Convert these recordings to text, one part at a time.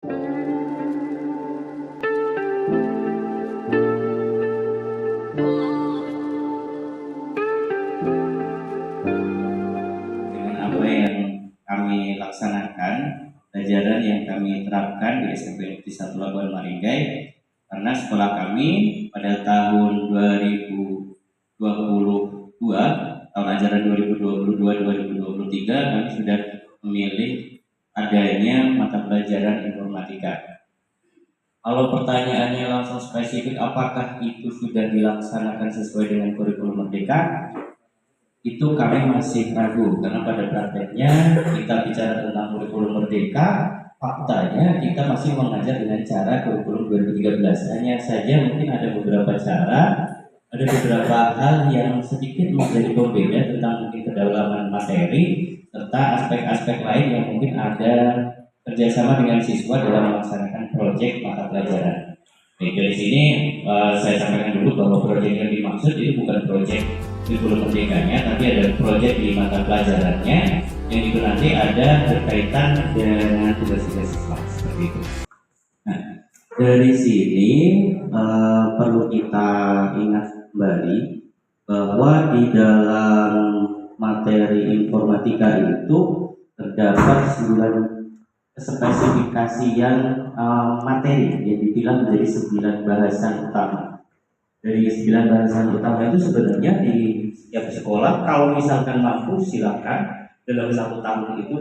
Dengan apa yang kami laksanakan, pelajaran yang kami terapkan di SMP Negeri 1 Labuan Maringgai, karena sekolah kami pada tahun 2022, tahun ajaran 2022-2023, kami sudah memilih adanya mata pelajaran informatika. Kalau pertanyaannya langsung spesifik, apakah itu sudah dilaksanakan sesuai dengan kurikulum Merdeka? Itu kami masih ragu, karena pada prakteknya kita bicara tentang kurikulum Merdeka, faktanya kita masih mengajar dengan cara kurikulum 2013. Hanya saja mungkin ada beberapa cara, ada beberapa hal yang sedikit menjadi pembeda tentang mungkin kedalaman materi, serta aspek-aspek lain yang mungkin ada kerjasama dengan siswa dalam melaksanakan proyek mata pelajaran. Oke, dari sini saya sampaikan dulu bahwa proyek yang dimaksud itu bukan proyek kurikulum merdekanya, tapi ada proyek di mata pelajarannya yang itu nanti ada berkaitan dengan tugas-tugas siswa seperti itu. Nah, dari sini perlu kita ingat kembali bahwa di dalam materi informatika itu terdapat 9 spesifikasi yang materi yang dibilang menjadi 9 bahasan utama. Dari 9 bahasan utama itu sebenarnya di setiap sekolah kalau misalkan mampu silakan dalam 1 tahun itu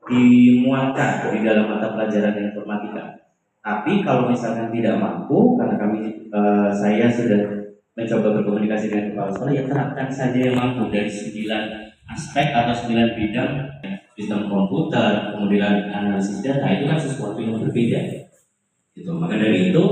dimuatkan di dalam mata pelajaran informatika. Tapi kalau misalkan tidak mampu, karena saya sudah mencoba berkomunikasi dengan kepala sekolah, ya terapkan saja yang mampu dari 9 aspek atau 9 bidang. Sistem komputer, kemudian analisis data, itu kan sesuatu yang berbeda. Gitu. Maka dari itu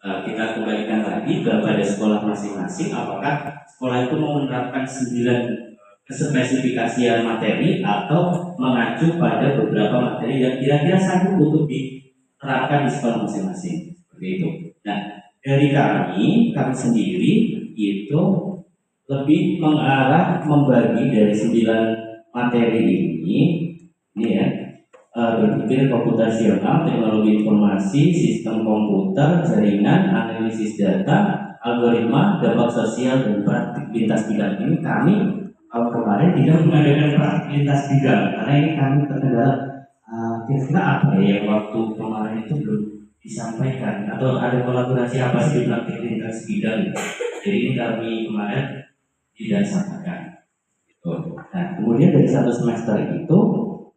kita kembalikan lagi kepada sekolah masing-masing, apakah sekolah itu mau menerapkan 9 spesifikasian materi atau mengacu pada beberapa materi yang kira-kira sanggup untuk diterapkan di sekolah masing-masing. Seperti itu. Nah, dari kami sendiri itu lebih mengarah membagi dari 9 materi ini ya, berpikir komputasional, teknologi informasi, sistem komputer, jaringan, analisis data, algoritma, dampak sosial, dan praktik lintas bidang. Ini kami tahun kemarin tidak mengadakan praktik lintas bidang karena ini kami terkendala kira-kira apa ya yang waktu kemarin itu belum disampaikan, atau ada kolaborasi apa sih di praktik lintas bidang. Jadi ini kami kemarin tidak sampaikan. Nah, kemudian dari 1 semester itu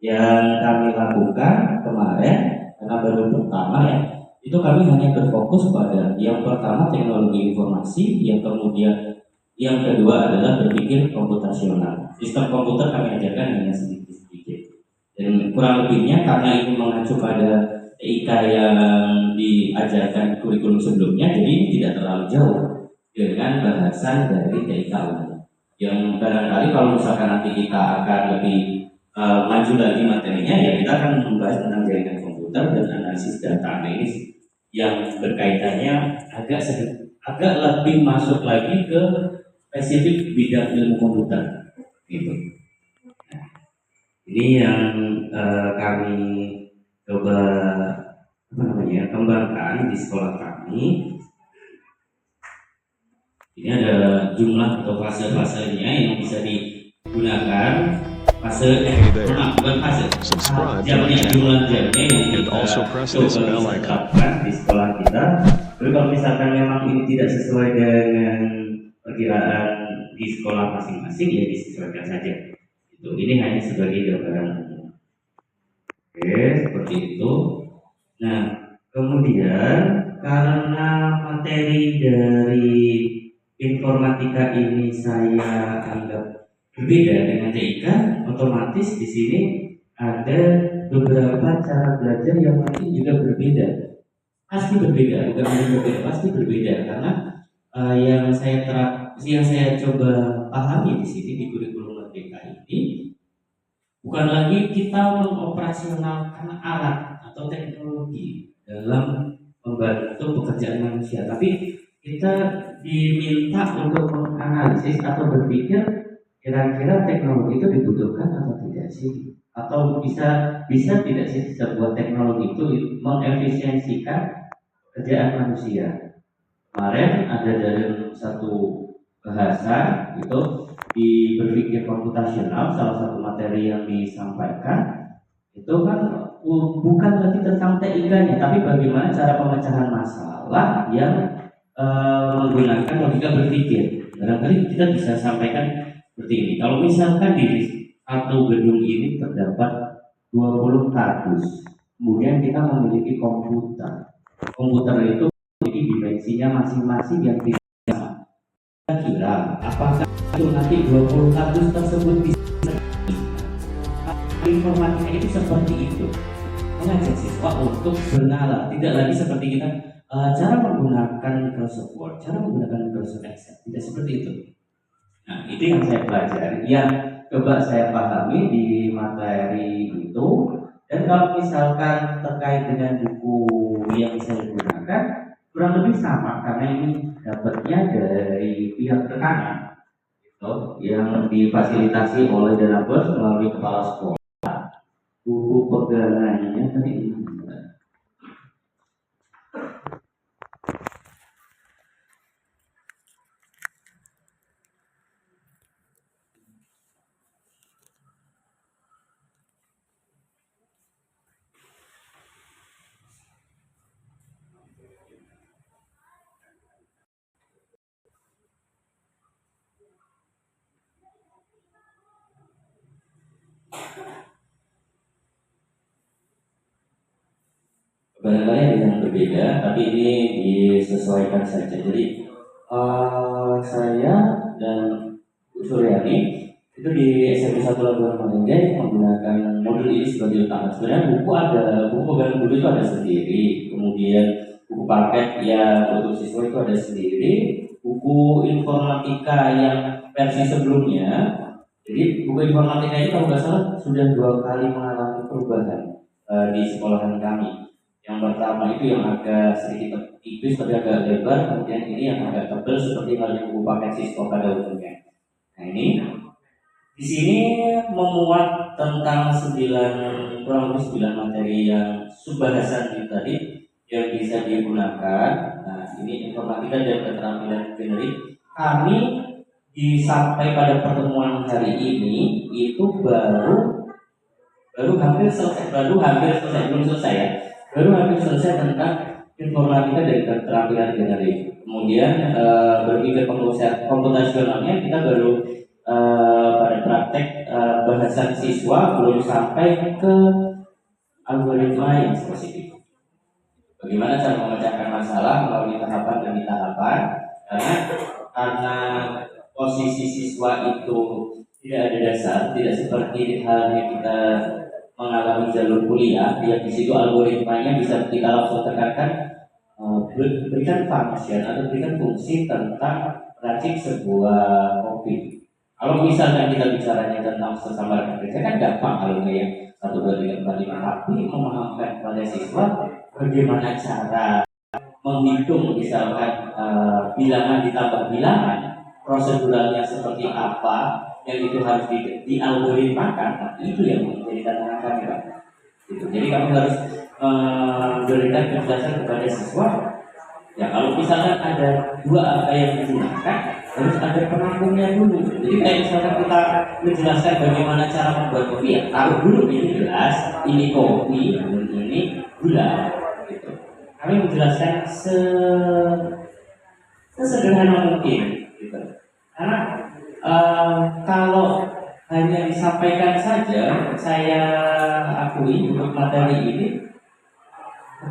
yang kami lakukan kemarin, karena baru pertama ya, itu kami hanya berfokus pada yang pertama teknologi informasi, yang kemudian yang kedua adalah berpikir komputasional. Sistem komputer kami ajarkan hanya sedikit-sedikit, dan kurang lebihnya karena ini mengacu pada TIK yang diajarkan kurikulum sebelumnya, jadi ini tidak terlalu jauh dengan bahasan dari TIK yang barangkali kalau misalkan nanti kita akan lebih maju lagi materinya, ya kita akan membahas tentang jaringan komputer dan analisis data. Nah, ini yang berkaitannya agak lebih masuk lagi ke spesifik bidang ilmu komputer gitu. Nah, ini yang kami coba kembangkan di sekolah kami. Ini ada jumlah atau fase-fasenya yang bisa digunakan. Bukan fase. Jamnya, jumlah jamnya yang kita coba terapkan di sekolah kita. Tapi kalau misalkan memang ini tidak sesuai dengan perkiraan di sekolah masing-masing, ya disesuaikan saja. Ini hanya sebagai gambaran. Oke, seperti itu. Nah, kemudian karena materi dari informatika ini saya anggap berbeda dengan TIK, otomatis di sini ada beberapa cara belajar yang mungkin juga berbeda. Pasti berbeda, bukan hanya berbeda, pasti berbeda karena yang saya coba pahami di sini di kurikulum Merdeka ini bukan lagi kita mengoperasionalkan alat atau teknologi dalam membantu pekerjaan manusia, tapi kita diminta untuk menganalisis atau berpikir Kira-kira teknologi itu dibutuhkan atau tidak sih? Atau bisa tidak sih sebuah teknologi itu mengefisiensikan kerjaan manusia? Kemarin ada dari satu bahasa itu di berpikir komputasional, salah satu materi yang disampaikan itu kan bukan lagi tentang TIK-nya, tapi bagaimana cara pemecahan masalah yang menggunakan logika berpikir. Barangkali kita bisa sampaikan seperti ini. Kalau misalkan di satu gedung ini terdapat 20 kardus, kemudian kita memiliki komputer. Komputer itu memiliki dimensinya masing-masing yang tidak sama. Kira apakah itu nanti 20 kardus tersebut bisa informatika itu seperti itu, mengajak siswa untuk bernalar, tidak lagi seperti kita cara menggunakan Microsoft Word, cara menggunakan Microsoft Excel, tidak seperti itu. Nah, itu yang saya pelajari, yang coba saya pahami di materi itu. Dan kalau misalkan terkait dengan buku yang saya gunakan, kurang lebih sama karena ini dapatnya dari pihak rekanan yang difasilitasi oleh Dana Bos melalui kepala sekolah. Buku pegangannya tadi ini. Barangkali ada yang berbeda, tapi ini disesuaikan saja. Jadi saya dan Bu Suryani itu di SMP 1 Labuhan Panjang menggunakan modul ini sebagai utama. Sebenarnya buku pegangan guru itu ada sendiri, kemudian buku paket yang untuk siswa itu ada sendiri, buku informatika yang versi sebelumnya. Jadi buku informatika itu kalau nggak salah sudah 2 kali mengalami perubahan di sekolahan kami. Yang pertama itu yang agak sedikit tipis tapi agak lebar, kemudian ini yang agak tebal seperti halnya buku paket siswa pada umumnya. Nah ini di sini memuat tentang kurang lebih 9 materi yang subbahasan tadi yang bisa digunakan. Nah ini informatika dan keterampilan generik. Kami sampai pada pertemuan hari ini itu baru hampir selesai, belum selesai ya. Baru hampir selesai tentang informatika dan keterampilan generik. Kemudian berpikir komputasionalnya kita baru pada praktek bahasan siswa belum sampai ke algoritma yang spesifik. Bagaimana cara memecahkan masalah melalui tahapan demi tahapan? Karena posisi siswa itu tidak ada dasar, tidak seperti halnya kita mengalami jalur kuliah, yang di situ algoritmanya bisa kita langsung tekankan, berikan function atau berikan fungsi tentang racik sebuah kopi. Kalau misalnya kita bicaranya tentang sesama rekan kerja kan gampang kalau kayak 1, 2, 3, 4, 5, tapi memahamkan pada siswa bagaimana cara menghitung misalkan bilangan ditambah bilangan, proseduralnya seperti apa, yang itu harus dialgoritmakan. Nah, itu yang menjadi tantangan kami, Pak. Gitu. Jadi kami harus memberikan penjelasan kepada siswa. Ya kalau misalkan ada 2 angka yang digunakan, harus ada penanggung-nya dulu. Jadi kayak misalkan kita menjelaskan bagaimana cara membuat kopi, ya taruh dulu ini gelas, ini kopi, dan ini gula. Gitu. Kami menjelaskan sesederhana mungkin. Gitu. Karena kalau hanya disampaikan saja, saya akui untuk materi ini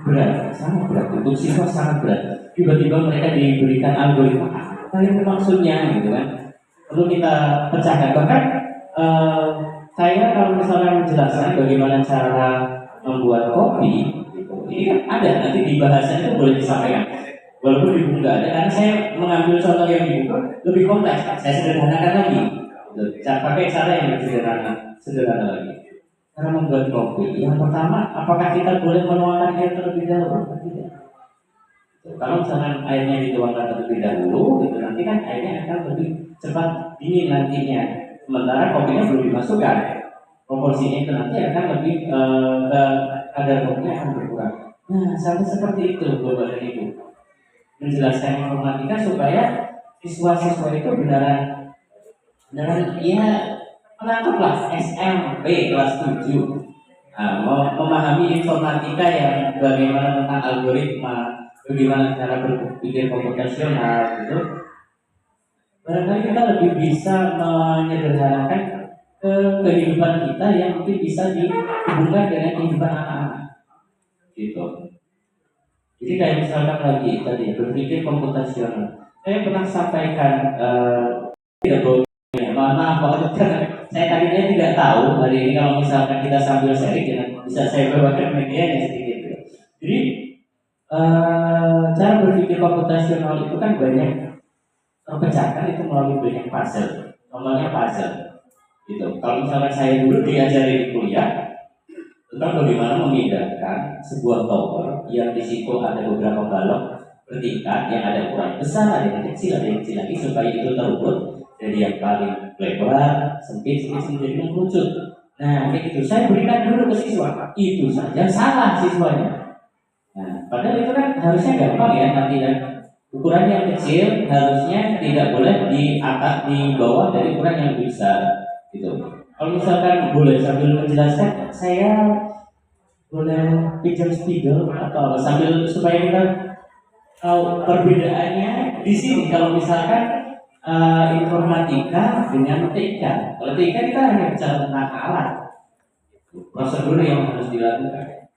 berat, sangat berat untuk siswa, sangat berat. Tiba-tiba mereka diberikan algoritma, apa itu maksudnya, gitu kan? Perlu kita pecahkan. Bahkan saya kalau misalnya menjelaskan bagaimana cara membuat kopi, gitu, ini kan ada nanti di bahasan itu boleh disampaikan. Walaupun di buku nggak ada, karena saya mengambil contoh yang di buku lebih kompleks, saya sederhanakan lagi. Pakai cara yang lebih sederhana lagi. Cara membuat kopi, yang pertama, apakah kita boleh menuangkan air terlebih dahulu? Tidak. Kalau misalkan airnya dituangkan terlebih dahulu, itu nanti kan airnya akan lebih cepat dingin nantinya. sementara kopinya belum dimasukkan. Proporsinya itu nanti akan lebih ke kadar kopinya akan berkurang. Nah, sampai seperti itu Bapak dan Ibu. Menjelaskan informatika supaya siswa-siswa itu beneran ya menangkaplah SMP kelas 7. Nah, memahami informatika yang bagaimana tentang algoritma, bagaimana cara berpikir komputasional gitu. Barangkali kita lebih bisa menyederhanakan ke kehidupan kita yang mungkin bisa dihubungkan dengan kehidupan anak-anak gitu. Jadi kayak misalkan lagi tadi berpikir komputasional, saya pernah sampaikan tidak boleh ya, maaf banget karena saya tadinya tidak tahu hari ini kalau misalkan kita sambil sharing dengan bisa saya bawakan medianya sedikit ya. Jadi cara berpikir komputasional itu kan banyak terpecahkan itu melalui banyak puzzle. Contohnya puzzle gitu. Kalau misalkan saya dulu diajari di kuliah tentang bagaimana memindahkan sebuah tower yang di situ ada beberapa balok bertingkat yang ada ukuran besar, ada yang kecil, ada yang kecil lagi supaya itu terurut dari yang paling lebar, sempit, jadi mengerucut. Nah, kayak gitu. Saya berikan dulu ke siswa. Itu saja salah siswanya. Nah, padahal itu kan harusnya gampang ya nanti kan. Ukuran yang kecil harusnya tidak boleh di atas di bawah dari ukuran yang lebih besar gitu. Kalau misalkan boleh sambil menjelaskan, saya boleh pinjam spidol atau sambil supaya kita tahu perbedaannya di sini. Kalau misalkan informatika dengan TK, kalau TK kita hanya bicara tentang alat, prosedur yang harus dilakukan.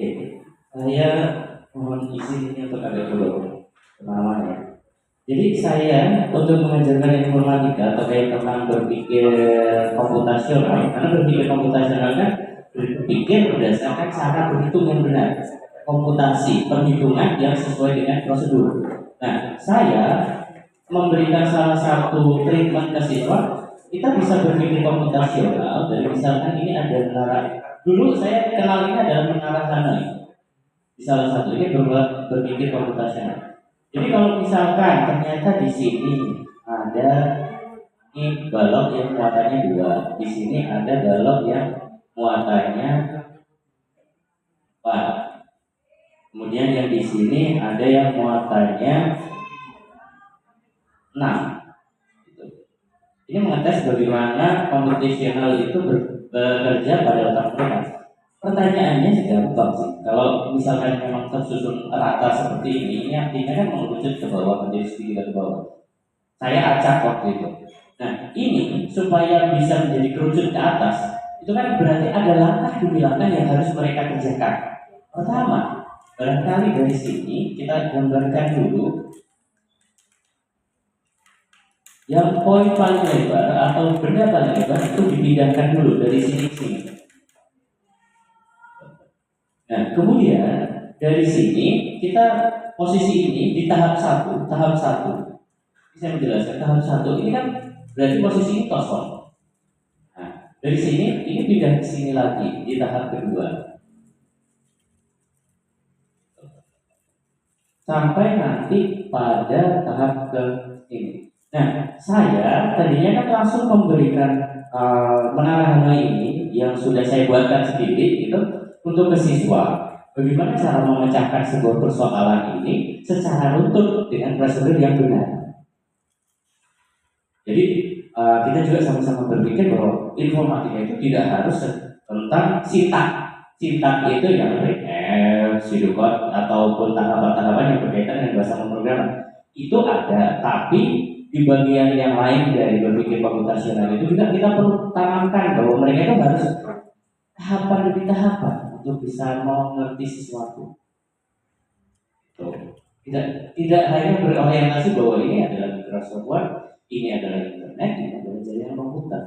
Oke, saya mohon izin ini untuk agak dulu pengalaman ya. Jadi saya untuk mengajarkan informatika atau kayak tentang berpikir komputasional, karena berpikir komputasional kan berpikir berdasarkan cara berhitung yang benar, komputasi, perhitungan yang sesuai dengan prosedur. Nah, saya memberikan salah satu treatment ke siswa, kita bisa berpikir komputasional dari misalkan ini ada menara. Dulu saya kenal ini adalah menara Hanoi. Di salah satu ini berpikir komputasional. Jadi kalau misalkan ternyata di sini ada ini balok yang muatannya 2, di sini ada balok yang muatannya 4. Kemudian yang di sini ada yang muatannya 6. Gitu. Ini mengetes bagaimana komputasional itu bekerja pada otak mereka. Pertanyaannya gampang sih. Kalau misalkan memang tersusun rata seperti ini artinya kan mengerucut ke bawah, menjadi sedikit ke bawah. Saya acak waktu itu. Nah, ini supaya bisa menjadi kerucut ke atas, itu kan berarti ada langkah demi langkah yang harus mereka kerjakan. Pertama, barangkali dari sini kita gambarkan dulu yang poin paling lebar atau benda paling lebar itu dipindahkan dulu dari sini ke sini. Nah, kemudian dari sini kita posisi ini di tahap 1, Saya menjelaskan tahap 1 ini kan berarti posisi ini kosong. Nah, dari sini ini pindah ke sini lagi di tahap kedua. Sampai nanti pada tahap ke ini. Nah, saya tadinya kan langsung memberikan menara Hanoi ini yang sudah saya buatkan sendiri itu untuk ke siswa, bagaimana cara memecahkan sebuah persoalan ini secara runtut dengan prosedur yang benar. Jadi kita juga sama-sama berpikir bahwa informatika itu tidak harus tentang sintak itu yang pseudocode ataupun tahapan-tahapan yang berkaitan dengan bahasa pemrograman itu ada, tapi di bagian yang lain dari berpikir komputasional itu juga kita perlu tanamkan bahwa mereka itu harus tahapan demi tahapan untuk bisa mengerti sesuatu. Tidak hanya berorientasi bahwa ini adalah Microsoft Word, ini adalah internet, ini adalah jaringan komputer.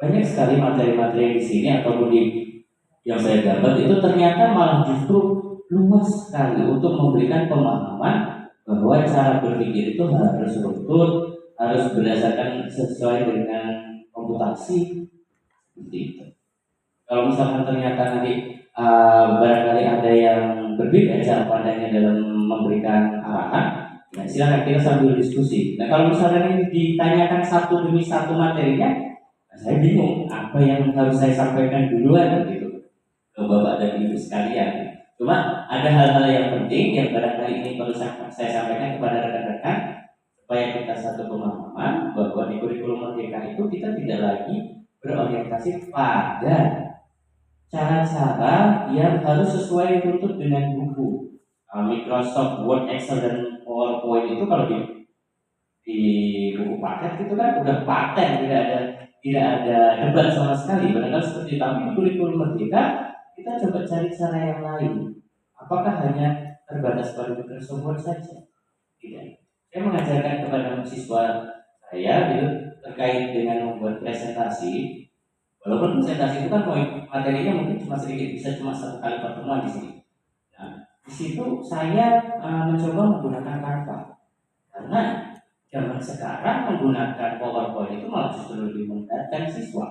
Banyak sekali materi-materi di sini ataupun di yang saya dapat itu ternyata malah justru luas sekali untuk memberikan pemahaman bahwa cara berpikir itu harus runtut, harus berdasarkan sesuai dengan komputasi seperti itu. Kalau misalkan ternyata nanti barangkali ada yang berbeda cara pandangnya dalam memberikan arahan, nah silakan kita sambil diskusi. Nah kalau misalnya ini ditanyakan satu demi satu materinya, nah, saya bingung apa yang harus saya sampaikan duluan gitu ke bapak dan ibu sekalian. Cuma ada hal-hal yang penting yang barangkali ini perlu saya sampaikan kepada rekan-rekan supaya kita satu pemahaman bahwa di kurikulum merdeka itu kita tidak lagi berorientasi pada cara-cara yang harus sesuai tuntut dengan buku. Microsoft Word, Excel, dan PowerPoint itu kalau di buku paket itu kan udah paten, tidak ada debat sama sekali. Padahal seperti itu. Tapi di kurikulum merdeka kita coba cari cara yang lain. Apakah hanya terbatas pada Microsoft Word saja? Tidak. Saya mengajarkan kepada mahasiswa saya gitu, terkait dengan membuat presentasi. Walaupun presentasi itu kan materinya mungkin cuma sedikit, bisa cuma satu kali pertemuan di sini. Nah, di situ saya mencoba menggunakan Canva karena zaman sekarang menggunakan PowerPoint itu malah justru lebih memberatkan siswa.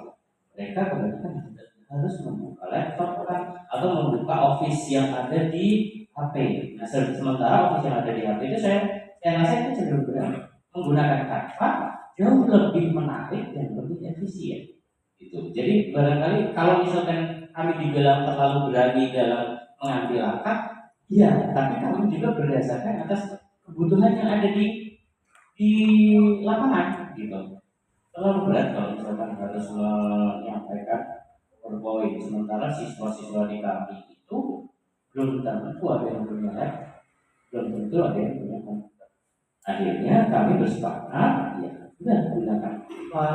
Mereka kebanyakan harus membuka laptop kan, atau membuka Office yang ada di HP. Nah, sementara Office yang ada di HP itu saya rasa itu cenderung berat. Menggunakan Canva jauh lebih menarik dan lebih efisien. Gitu. Jadi barangkali kalau misalkan kami dibilang terlalu berani dalam mengambil langkah, ya, tapi kami juga berdasarkan atas kebutuhan yang ada di lapangan, gitu. Terlalu berat kalau misalkan harus menyampaikan PowerPoint, sementara siswa-siswa di kami itu belum tentu ada yang punya laptop, belum tentu ada yang punya komputer. Akhirnya kami bersepakat, ya, sudah gunakan Canva,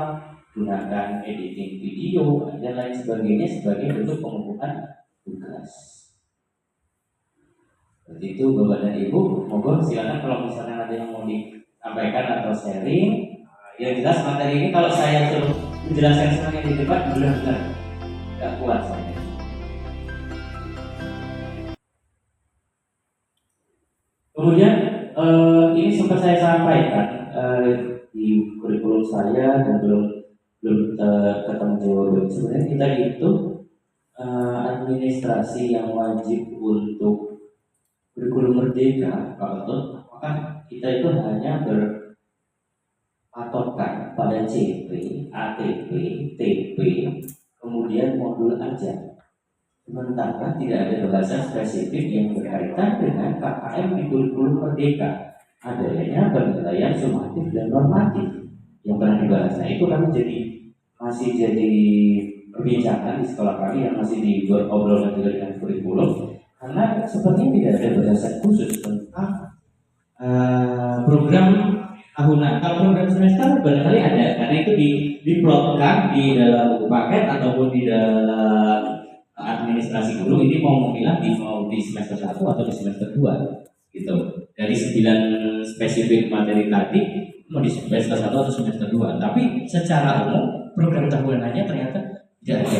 gunakan editing video dan lain sebagainya sebagai bentuk pengumpulan tugas. Seperti itu Bapak dan Ibu, monggo silakan kalau misalnya ada yang mau disampaikan atau sharing. Yang jelas materi ini kalau saya suruh menjelaskan semuanya di depan benar-benar tidak kuat saya. Kemudian ini sempat saya sampaikan di kurikulum saya dan belum ketemu jawaban. Sebenarnya kita itu administrasi yang wajib untuk kurikulum merdeka, apakah kita itu hanya berpatokan pada CP, ATP, TP, kemudian modul aja. Sementara tidak ada bahasan spesifik yang berkaitan dengan KKM di kurikulum merdeka. Adanya penilaian sumatif dan normatif yang pernah dibahas. Nah itu kami masih jadi perbincangan di sekolah kami yang masih dibuat obrolan juga dengan kurikulum, karena sepertinya tidak ada bahasan khusus tentang program tahunan. Kalau program semester barangkali ada, karena itu diplotkan di dalam buku paket ataupun di dalam administrasi guru. Ini mau memilah mau di semester 1 atau di semester 2 gitu. Dari 9 spesifik materi tadi mau di semester 1 atau semester 2. Tapi secara umum program tahunannya ternyata tidak ada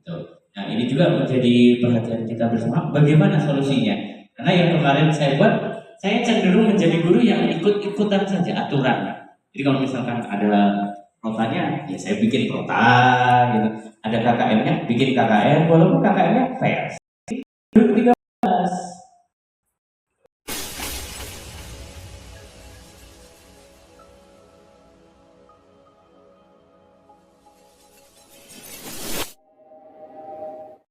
gitu. Nah ini juga menjadi perhatian kita bersama, bagaimana solusinya. Karena yang kemarin saya buat, saya cenderung menjadi guru yang ikut-ikutan saja aturan. Jadi kalau misalkan ada protanya, ya saya bikin prota gitu. Ada KKM-nya, bikin KKM, walaupun KKM-nya fair. 13